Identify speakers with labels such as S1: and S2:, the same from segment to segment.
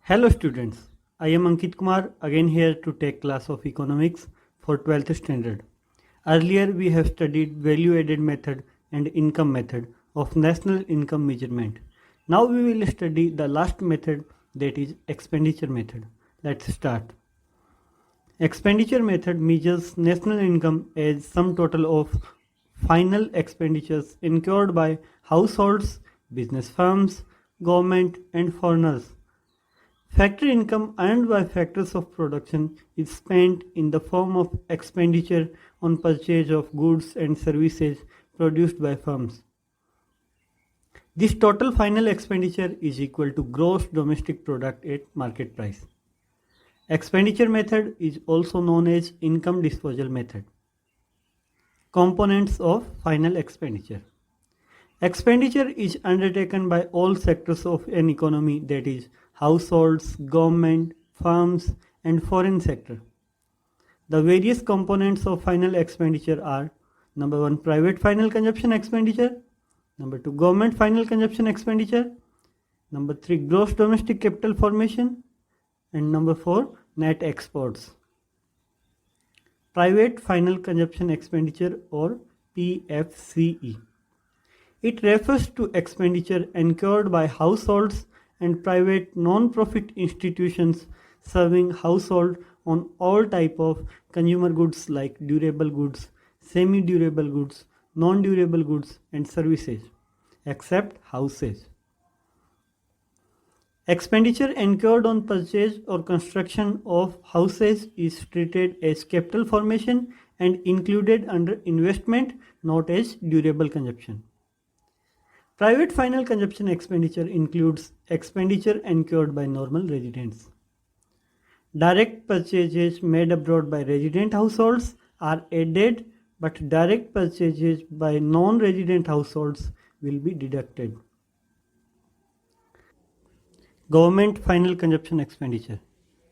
S1: Hello students, I am Ankit Kumar again here to take class of economics for 12th standard. Earlier we have studied value added method and income method of national income measurement. Now we will study the last method, that is expenditure method. Let's start. Expenditure method measures national income as sum total of final expenditures incurred by households, business firms, government and foreigners. Factory income earned by factors of production is spent in the form of expenditure on purchase of goods and services produced by firms. This total final expenditure is equal to gross domestic product at market price. Expenditure method is also known as income disposal method. Components of final expenditure. Expenditure is undertaken by all sectors of an economy, that is households, government, firms and foreign sector. The various components of final expenditure are: number 1, private final consumption expenditure; number 2, government final consumption expenditure; number 3, gross domestic capital formation; and number 4, net exports. Private final consumption expenditure or PFCE. It refers to expenditure incurred by households and private non-profit institutions serving household on all type of consumer goods like durable goods, semi-durable goods, non-durable goods and services, except houses. Expenditure incurred on purchase or construction of houses is treated as capital formation and included under investment, not as durable consumption. Private final consumption expenditure includes expenditure incurred by normal residents. Direct purchases made abroad by resident households are added, but direct purchases by non-resident households will be deducted. Government final consumption expenditure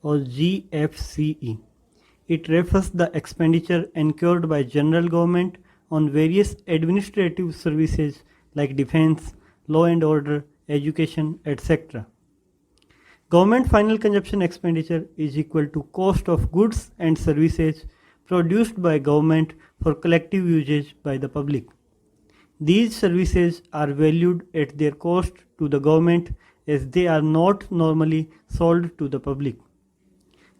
S1: or GFCE. It refers the expenditure incurred by general government on various administrative services like defense, law and order, education, etc. Government final consumption expenditure is equal to cost of goods and services produced by government for collective usage by the public. These services are valued at their cost to the government as they are not normally sold to the public.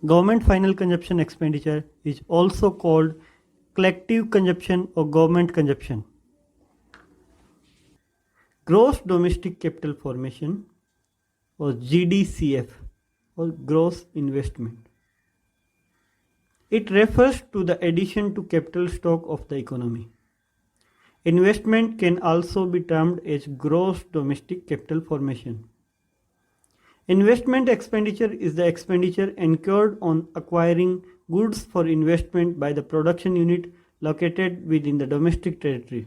S1: Government final consumption expenditure is also called collective consumption or government consumption. Gross domestic capital formation or GDCF or gross investment. It refers to the addition to capital stock of the economy. Investment can also be termed as gross domestic capital formation. Investment expenditure is the expenditure incurred on acquiring goods for investment by the production unit located within the domestic territory.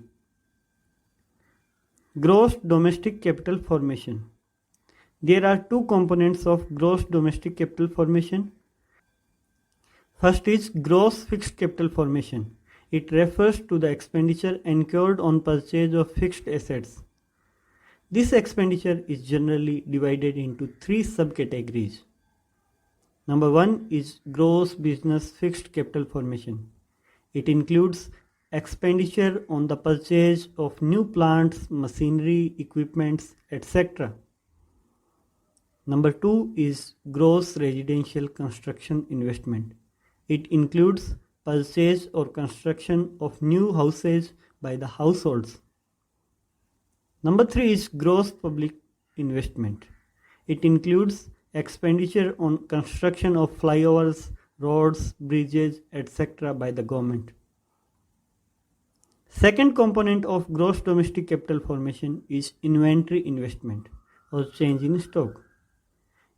S1: Gross domestic capital formation. There are two components of gross domestic capital formation. First is gross fixed capital formation. It refers to the expenditure incurred on purchase of fixed assets. This expenditure is generally divided into three subcategories. Number 1 is gross business fixed capital formation. It includes expenditure on the purchase of new plants, machinery, equipments, etc. Number 2 is gross residential construction investment. It includes purchase or construction of new houses by the households. Number 3 is gross public investment. It includes expenditure on construction of flyovers, roads, bridges, etc. by the government. Second component of gross domestic capital formation is inventory investment or change in stock.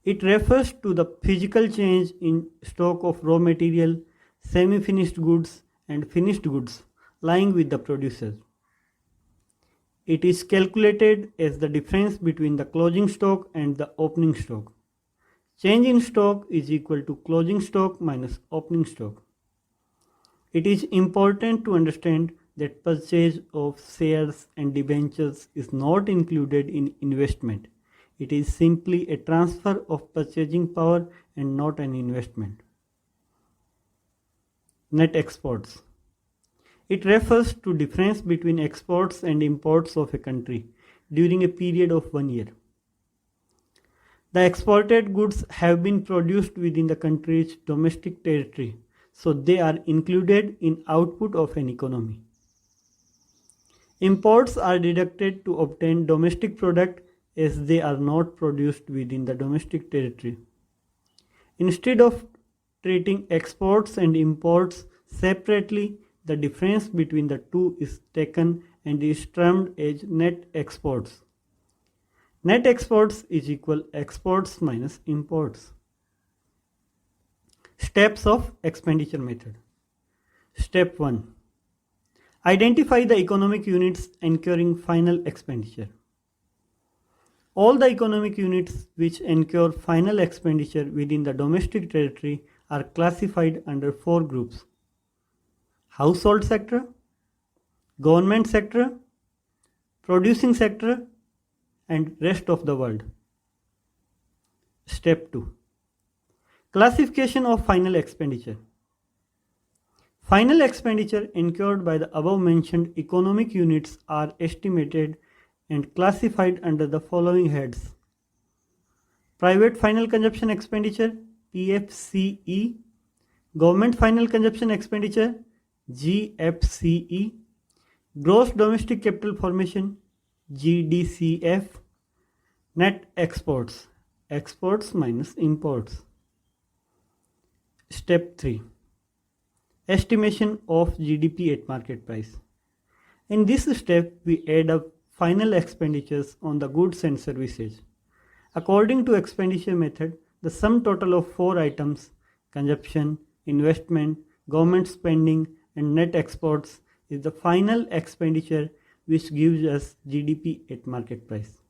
S1: It refers to the physical change in stock of raw material, semi-finished goods and finished goods lying with the producers. It is calculated as the difference between the closing stock and the opening stock. Change in stock is equal to closing stock minus opening stock. It is important to understand that purchase of shares and debentures is not included in investment. It is simply a transfer of purchasing power and not an investment. Net exports. It refers to difference between exports and imports of a country during a period of 1 year. The exported goods have been produced within the country's domestic territory, so they are included in output of an economy. Imports are deducted to obtain domestic product as they are not produced within the domestic territory. Instead of treating exports and imports separately, the difference between the two is taken and is termed as net exports. Net exports is equal exports minus imports. Steps of expenditure method. Step 1. Identify the economic units incurring final expenditure. All the economic units which incur final expenditure within the domestic territory are classified under 4 groups: household sector, government sector, producing sector, and rest of the world. Step 2. Classification of final expenditure. Final expenditure incurred by the above mentioned economic units are estimated and classified under the following heads: private final consumption expenditure PFCE, government final consumption expenditure GFCE, gross domestic capital formation GDCF, net exports, exports minus imports. Step 3. Estimation of GDP at market price. In this step, we add up final expenditures on the goods and services. According to expenditure method, the sum total of 4 items, consumption, investment, government spending, and net exports, is the final expenditure which gives us GDP at market price.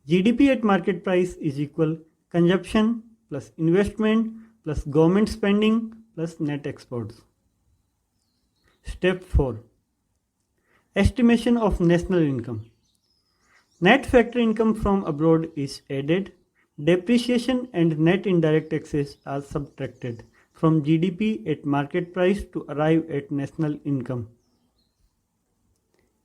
S1: GDP at market price is equal consumption plus investment plus government spending plus net exports. Step 4. Estimation of national income. Net factory income from abroad is added. Depreciation and net indirect taxes are subtracted from GDP at market price to arrive at national income.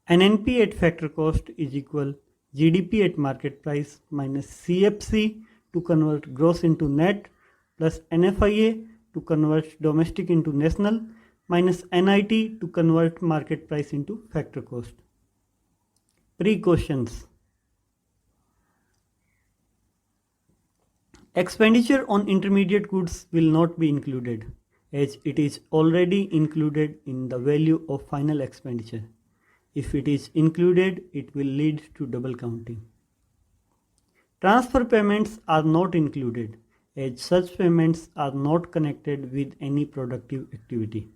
S1: NNP at factor cost is equal GDP at market price minus CFC to convert gross into net plus NFIA to convert domestic into national minus NIT to convert market price into factor cost. Pre-questions. Expenditure on intermediate goods will not be included as it is already included in the value of final expenditure. If it is included, it will lead to double counting. Transfer payments are not included as such payments are not connected with any productive activity.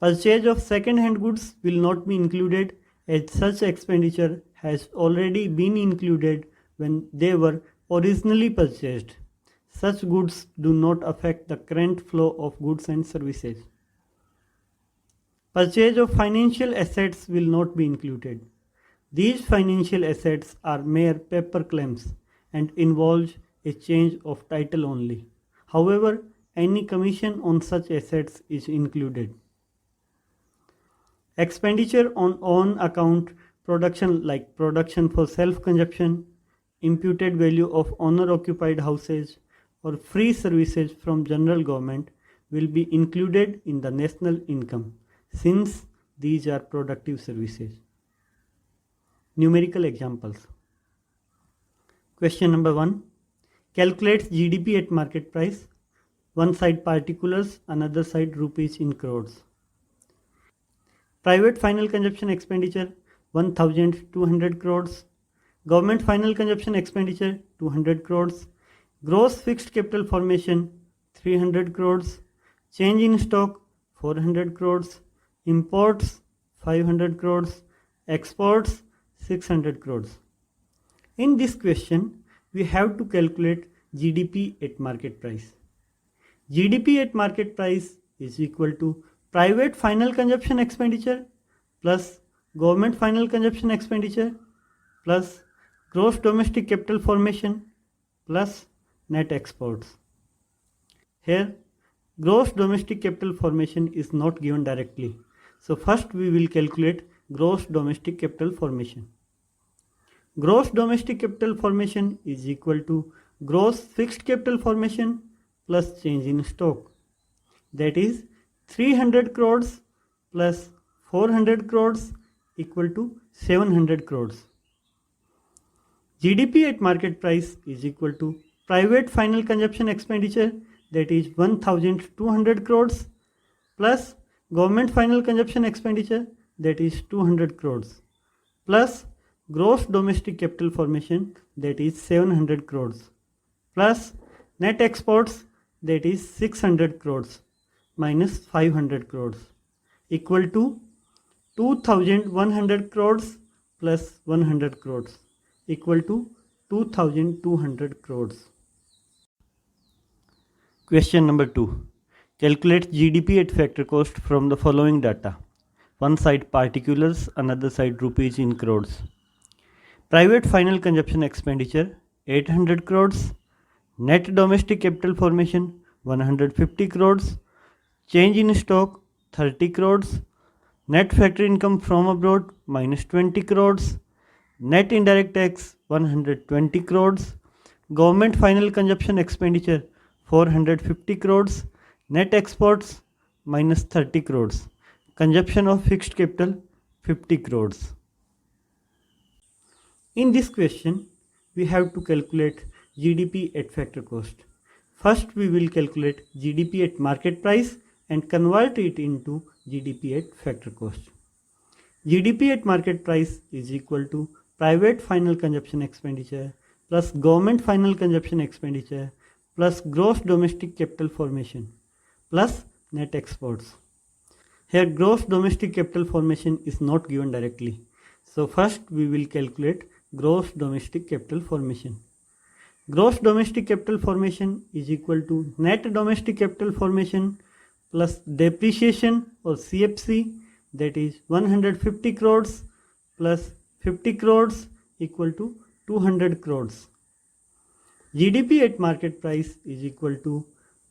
S1: Purchase of second-hand goods will not be included as such expenditure has already been included when they were originally purchased. Such goods do not affect the current flow of goods and services. Purchase of financial assets will not be included. These financial assets are mere paper claims and involve a change of title only. However, any commission on such assets is included. Expenditure on own account production like production for self-consumption, imputed value of owner-occupied houses, or free services from general government will be included in the national income since these are productive services. Numerical examples. Question number 1. Calculates GDP at market price. One side particulars, another side rupees in crores. Private final consumption expenditure 1200 crores. Government final consumption expenditure 200 crores. Gross fixed capital formation 300 crores. Change in stock 400 crores. Imports 500 crores. Exports 600 crores. In this question, we have to calculate GDP at market price. GDP at market price is equal to private final consumption expenditure plus government final consumption expenditure plus gross domestic capital formation plus net exports. Here, gross domestic capital formation is not given directly. So first we will calculate gross domestic capital formation. Gross domestic capital formation is equal to gross fixed capital formation plus change in stock. That is 300 crores plus 400 crores equal to 700 crores. GDP at market price is equal to private final consumption expenditure, that is 1200 crores, plus government final consumption expenditure, that is 200 crores, plus gross domestic capital formation, that is 700 crores, plus net exports, that is 600 crores minus 500 crores equal to 2100 crores plus 100 crores equal to 2200 crores. Question number 2. Calculate GDP at factor cost from the following data. One side particulars, another side rupees in crores. Private final consumption expenditure 800 crores, net domestic capital formation 150 crores, change in stock 30 crores, net factory income from abroad minus 20 crores, net indirect tax 120 crores, government final consumption expenditure 450 crores, net exports minus 30 crores, consumption of fixed capital 50 crores. In this question, we have to calculate GDP at factor cost. First, we will calculate GDP at market price and convert it into GDP at factor cost. GDP at market price is equal to private final consumption expenditure plus government final consumption expenditure plus gross domestic capital formation plus net exports. Here gross domestic capital formation is not given directly. So first we will calculate gross domestic capital formation. Gross domestic capital formation is equal to net domestic capital formation plus depreciation or CFC, that is 150 crores plus 50 crores equal to 200 crores. GDP at market price is equal to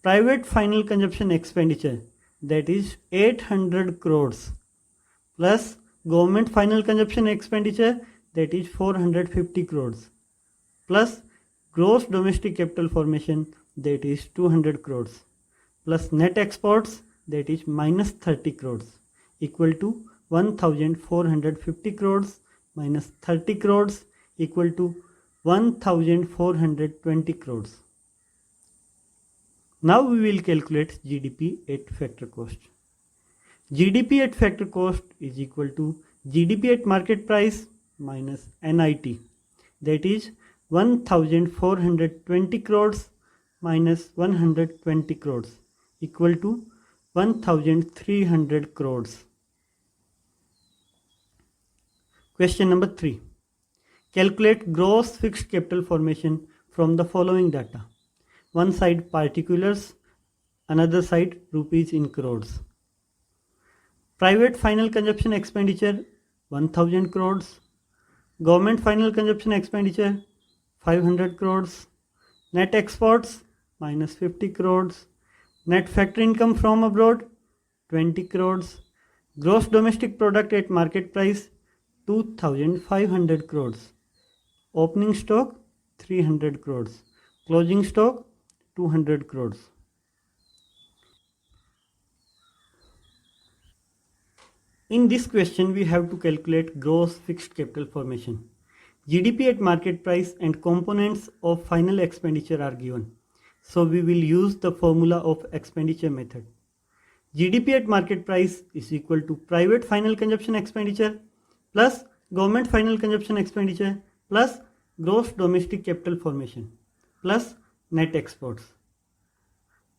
S1: private final consumption expenditure, that is 800 crores plus government final consumption expenditure, that is 450 crores plus gross domestic capital formation, that is 200 crores plus net exports, that is minus 30 crores equal to 1450 crores minus 30 crores equal to 1420 crores. Now we will calculate GDP at factor cost. GDP at factor cost is equal to GDP at market price minus NIT, that is 1420 crores minus 120 crores equal to 1300 crores. Question number 3. Calculate gross fixed capital formation from the following data. One side particulars, another side rupees in crores. Private final consumption expenditure 1000 crores, government final consumption expenditure 500 crores, net exports minus 50 crores, net factory income from abroad 20 crores, gross domestic product at market price 2500 crores, opening stock 300 crores, closing stock 200 crores. In this question, we have to calculate gross fixed capital formation. GDP at market price and components of final expenditure are given. So we will use the formula of expenditure method. GDP at market price is equal to private final consumption expenditure plus government final consumption expenditure plus gross domestic capital formation plus net exports.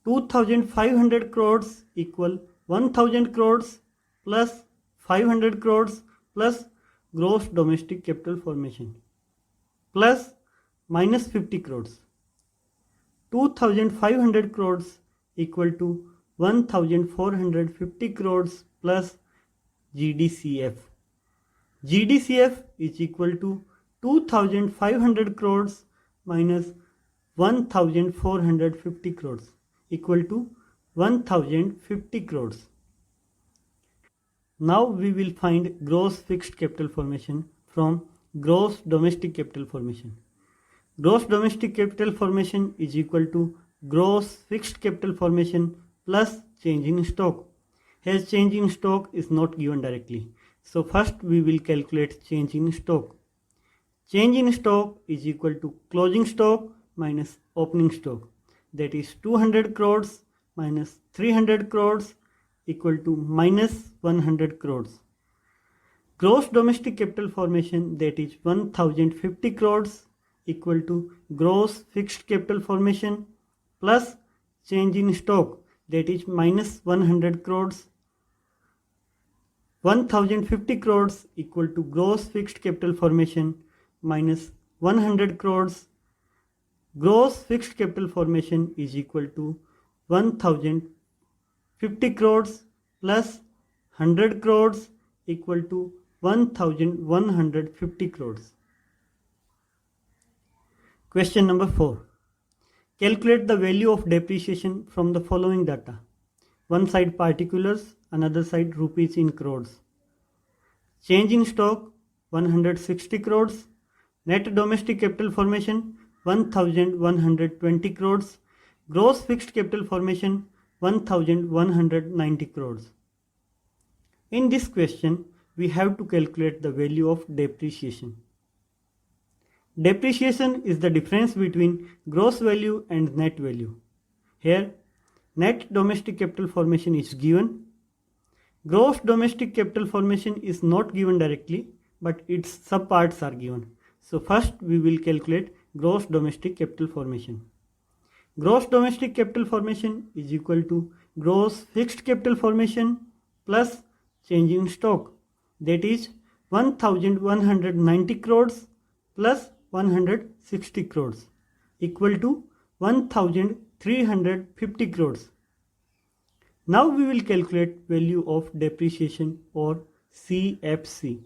S1: 2500 crores equal 1000 crores plus 500 crores plus gross domestic capital formation plus minus 50 crores. 2500 crores equal to 1450 crores plus GDCF. GDCF is equal to 2500 crores minus 1450 crores equal to 1050 crores. Now we will find gross fixed capital formation from gross domestic capital formation. Gross domestic capital formation is equal to gross fixed capital formation plus change in stock. Here change in stock is not given directly. So first we will calculate change in stock. Change in stock is equal to closing stock minus opening stock. That is 200 crores minus 300 crores equal to minus 100 crores. Gross domestic capital formation, that is 1050 crores equal to gross fixed capital formation plus change in stock, that is minus 100 crores. 1050 crores equal to gross fixed capital formation minus 100 crores. Gross fixed capital formation is equal to 1050 crores plus 100 crores equal to 1150 crores. Question number 4. Calculate the value of depreciation from the following data. One side particulars, another side rupees in crores. Change in stock 160 crores. Net domestic capital formation 1120 crores. Gross fixed capital formation 1190 crores. In this question, we have to calculate the value of depreciation. Depreciation is the difference between gross value and net value. Here, net domestic capital formation is given. Gross domestic capital formation is not given directly, but its subparts are given. So first we will calculate gross domestic capital formation. Gross domestic capital formation is equal to gross fixed capital formation plus change in stock, that is 1190 crores plus 160 crores equal to 1350 crores. Now we will calculate value of depreciation or CFC.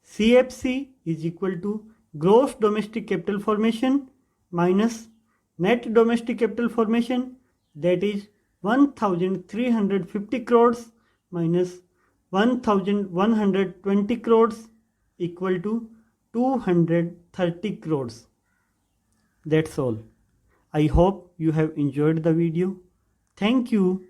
S1: CFC is equal to gross domestic capital formation minus net domestic capital formation, that is 1350 crores minus 1120 crores equal to 230 crores. That's all. I hope you have enjoyed the video. Thank you.